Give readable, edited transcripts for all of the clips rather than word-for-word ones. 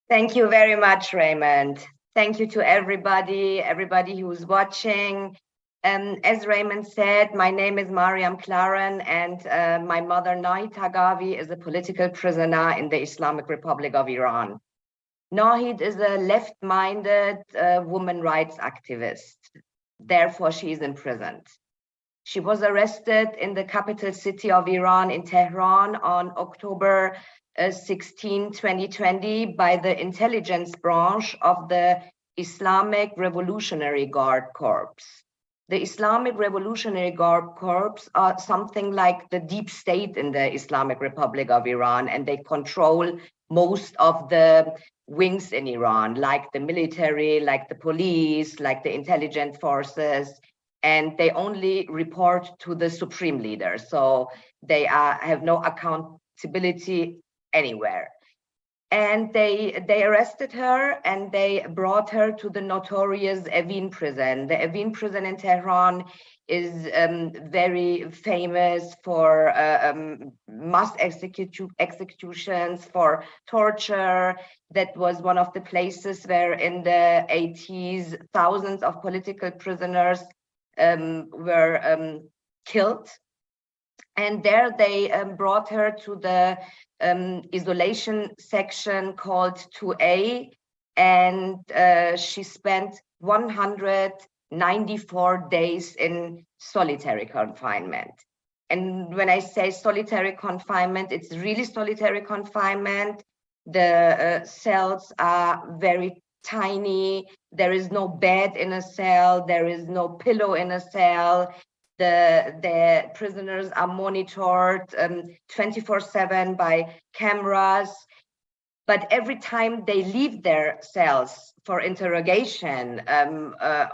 Thank you very much, Raymond. Thank you to everybody who's watching. As Raymond said, my name is Mariam Claren, and my mother, Nahid Taghavi, is a political prisoner in the Islamic Republic of Iran. Nahid is a left-minded woman rights activist. Therefore, she is imprisoned. She was arrested in the capital city of Iran, in Tehran, on October 16, 2020, by the intelligence branch of the Islamic Revolutionary Guard Corps. The Islamic Revolutionary Guard Corps are something like the deep state in the Islamic Republic of Iran, and they control most of the wings in Iran, like the military, like the police, like the intelligence forces, and they only report to the supreme leader. So they have no accountability anywhere. And they arrested her and they brought her to the notorious Evin prison. The Evin prison in Tehran is very famous for mass executions, for torture. That was one of the places where in the 80s, thousands of political prisoners were killed. And there they brought her to the isolation section called 2A, and she spent 194 days in solitary confinement. And when I say solitary confinement, it's really solitary confinement. The cells are very tiny. There is no bed in a cell. There is no pillow in a cell. The prisoners are monitored 24/7 by cameras. But every time they leave their cells for interrogation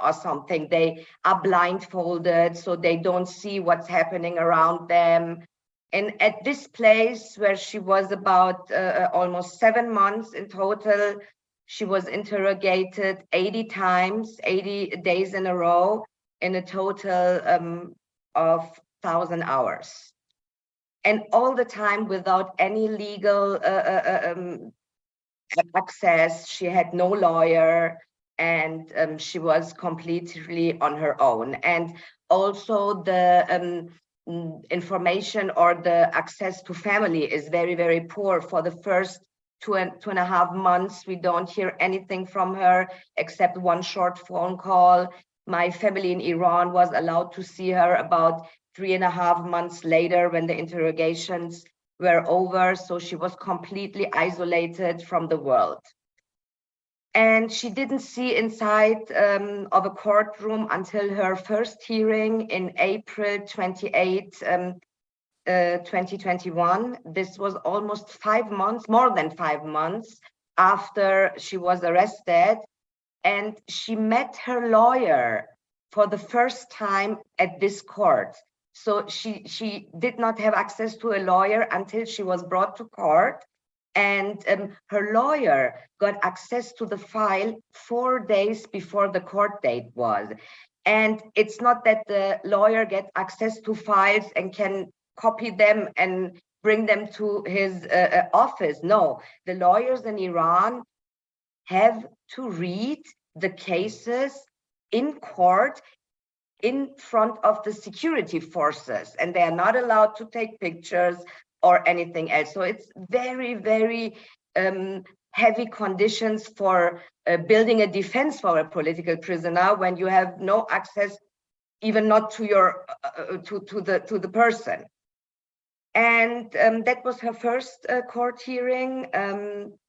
or something, they are blindfolded, so they don't see what's happening around them. And at this place where she was about almost 7 months in total, she was interrogated 80 times, 80 days in a row, in a total of 1,000 hours. And all the time without any legal access. She had no lawyer, and she was completely on her own. And also the information or the access to family is very, very poor. For the first two and a half months, we don't hear anything from her except one short phone call. My family in Iran was allowed to see her about 3.5 months later when the interrogations were over, so she was completely isolated from the world. And she didn't see inside of a courtroom until her first hearing in April 28, 2021. This was almost 5 months, more than 5 months after she was arrested. And she met her lawyer for the first time at this court. So she did not have access to a lawyer until she was brought to court. And her lawyer got access to the file 4 days before the court date was. And it's not that the lawyer gets access to files and can copy them and bring them to his office. No, the lawyers in Iran have to read the cases in court in front of the security forces, and they are not allowed to take pictures or anything else. So it's very, very heavy conditions for building a defense for a political prisoner when you have no access, even not to your to the person. And that was her first court hearing.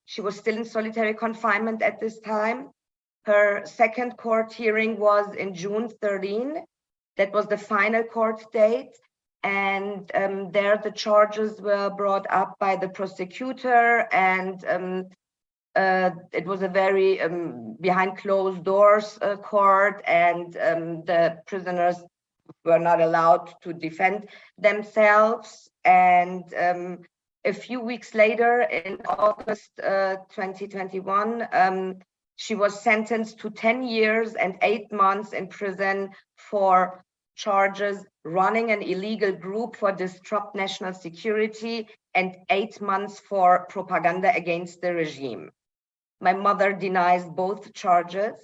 She was still in solitary confinement at this time. Her second court hearing was in June 13. That was the final court date. And there the charges were brought up by the prosecutor, and it was a very behind closed doors court, and the prisoners were not allowed to defend themselves. And a few weeks later, in August 2021, she was sentenced to 10 years and 8 months in prison for charges running an illegal group for disrupt national security, and 8 months for propaganda against the regime. My mother denies both charges.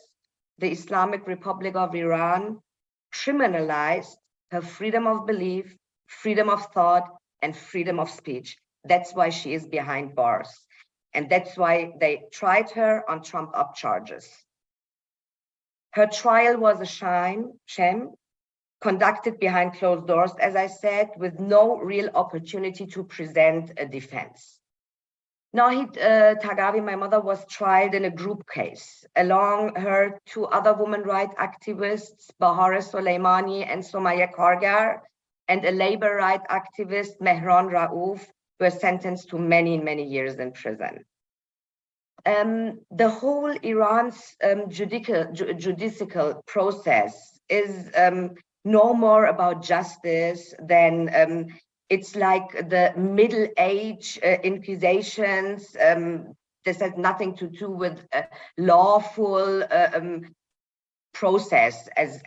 The Islamic Republic of Iran criminalized her freedom of belief, freedom of thought, and freedom of speech. That's why she is behind bars. And that's why they tried her on trumped-up charges. Her trial was a sham, conducted behind closed doors, as I said, with no real opportunity to present a defense. Nahid Taghavi, my mother, was tried in a group case. Along her two other women rights activists, Bahare Soleimani and Somaya Kargar, and a labor rights activist, Mehran Raouf, were sentenced to many, many years in prison. The whole Iran's judicial process is no more about justice than it's like the Middle Age inquisitions. This has nothing to do with a lawful process as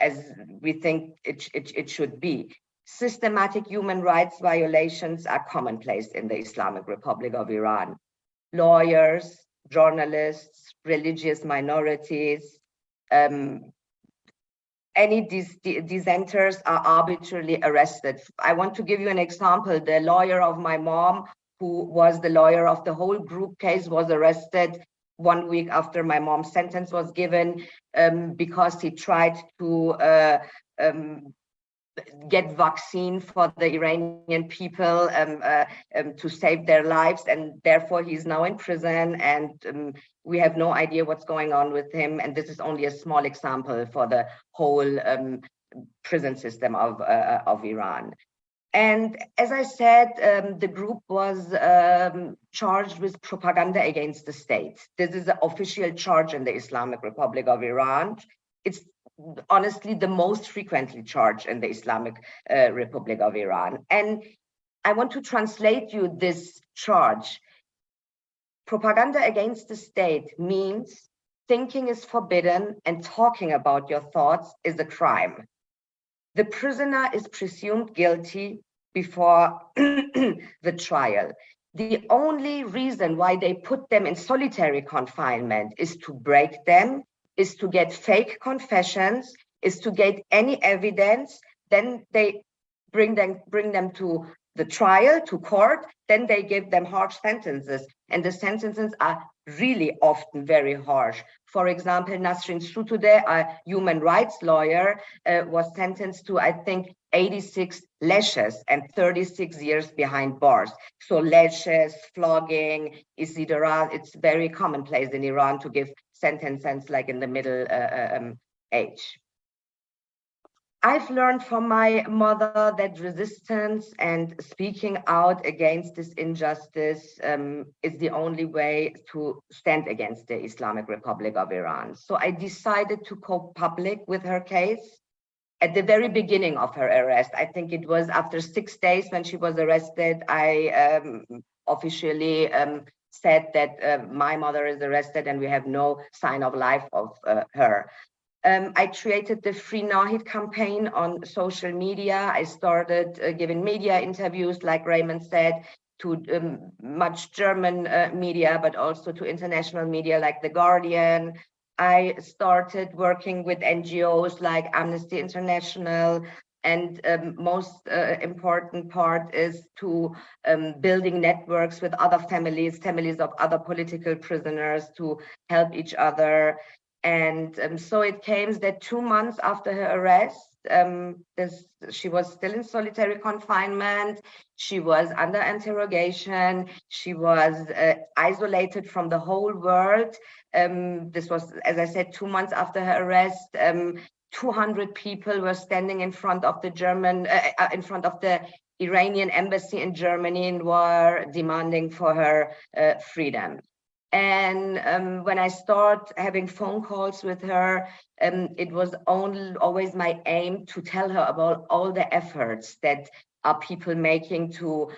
we think it should be. Systematic human rights violations are commonplace in the Islamic Republic of Iran. Lawyers, journalists, religious minorities, any dissenters are arbitrarily arrested. I want to give you an example. The lawyer of my mom, who was the lawyer of the whole group case, was arrested 1 week after my mom's sentence was given because he tried to get vaccine for the Iranian people to save their lives, and therefore he's now in prison, and we have no idea what's going on with him. And this is only a small example for the whole prison system of Iran. And as I said, the group was charged with propaganda against the state. This is an official charge in the Islamic Republic of Iran. It's honestly the most frequently charged in the Islamic Republic of Iran. And I want to translate you this charge. Propaganda against the state means thinking is forbidden and talking about your thoughts is a crime. The prisoner is presumed guilty before the trial. The only reason why they put them in solitary confinement is to break them, is to get fake confessions, is to get any evidence. Then they bring them to the trial, to court, then they give them harsh sentences. And the sentences are really often very harsh. For example, Nasrin Sotoudeh, a human rights lawyer, was sentenced to, I think, 86 lashes and 36 years behind bars. So lashes, flogging, isidoral, it's very commonplace in Iran to give sentences like in the Middle Age. I've learned from my mother that resistance and speaking out against this injustice is the only way to stand against the Islamic Republic of Iran. So I decided to go public with her case at the very beginning of her arrest. I think it was after 6 days when she was arrested, I officially said that my mother is arrested and we have no sign of life of her. I created the Free Nahid campaign on social media. I started giving media interviews, like Raymond said, to much German media, but also to international media like The Guardian. I started working with NGOs like Amnesty International. And most important part is to building networks with other families of other political prisoners to help each other. And so it came that 2 months after her arrest, she was still in solitary confinement. She was under interrogation. She was isolated from the whole world. This was, as I said, 2 months after her arrest. 200 people were standing in front of the Iranian embassy in Germany and were demanding for her freedom. And when I start having phone calls with her, it was always my aim to tell her about all the efforts that are people making to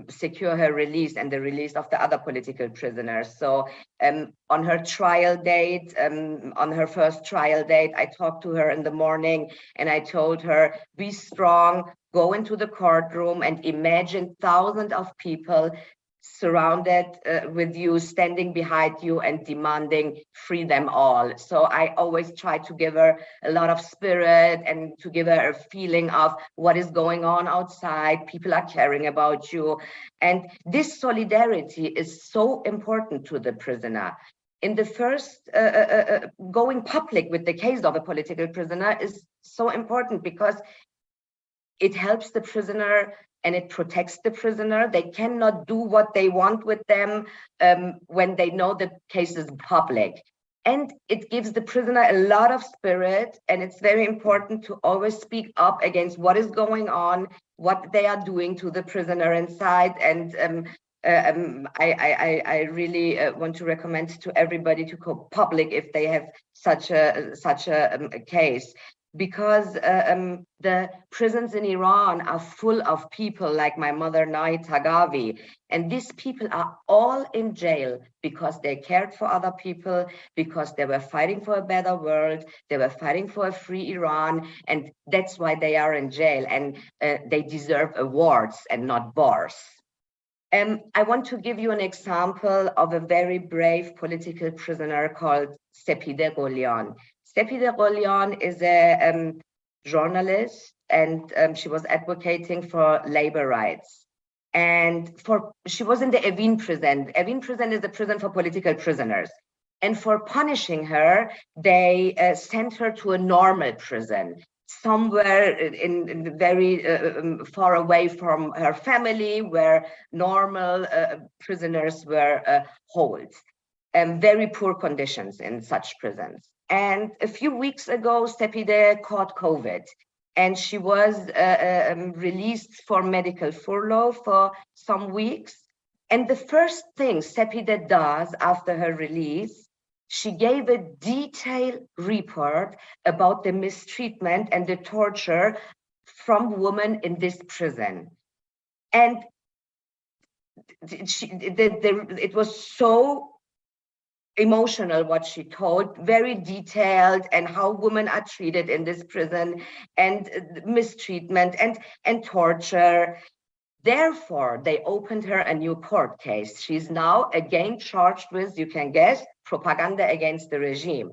secure her release and the release of the other political prisoners. So on her trial date, on her first trial date, I talked to her in the morning and I told her, be strong, go into the courtroom and imagine thousands of people surrounded with you, standing behind you and demanding free them all. So I always try to give her a lot of spirit and to give her a feeling of what is going on outside. People are caring about you. And this solidarity is so important to the prisoner. In the first, going public with the case of a political prisoner is so important because it helps the prisoner and it protects the prisoner. They cannot do what they want with them when they know the case is public. And it gives the prisoner a lot of spirit, and it's very important to always speak up against what is going on, what they are doing to the prisoner inside. And I really want to recommend to everybody to go public if they have such a case. Because the prisons in Iran are full of people like my mother, Nahid Taghavi. And these people are all in jail because they cared for other people, because they were fighting for a better world, they were fighting for a free Iran, and that's why they are in jail. And they deserve awards and not bars. I want to give you an example of a very brave political prisoner called Sept. Sepide Golian is a journalist, and she was advocating for labor rights. And she was in the Evin prison. Evin prison is a prison for political prisoners. And for punishing her, they sent her to a normal prison, somewhere in very far away from her family, where normal prisoners were held. Very poor conditions in such prisons. And a few weeks ago, Sepide caught COVID, and she was released for medical furlough for some weeks. And the first thing Sepide does after her release, she gave a detailed report about the mistreatment and the torture from women in this prison. And it was so emotional what she told, very detailed, and how women are treated in this prison, and mistreatment and torture. Therefore, they opened her a new court case. She's now again charged with, you can guess, propaganda against the regime.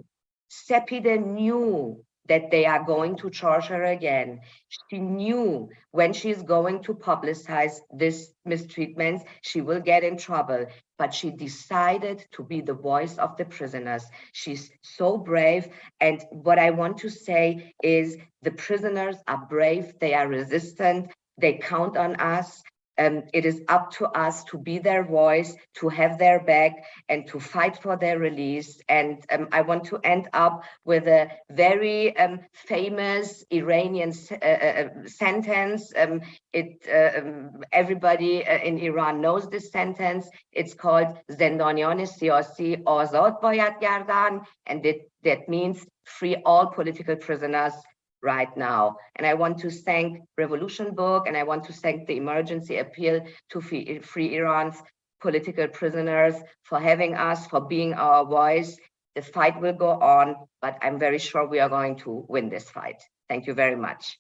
Sepide knew that they are going to charge her again. She knew when she's going to publicize this mistreatment, she will get in trouble, but she decided to be the voice of the prisoners. She's so brave. And what I want to say is the prisoners are brave, they are resistant, they count on us. It is up to us to be their voice, to have their back, and to fight for their release. And I want to end up with a very famous Iranian sentence. Everybody in Iran knows this sentence. It's called "Zendaniyan siyasi azad bayad gardan," and that means free all political prisoners right now. And I want to thank Revolution Book, and I want to thank the Emergency Appeal to Free Iran's political prisoners for having us, for being our voice. The fight will go on, but I'm very sure we are going to win this fight. Thank you very much.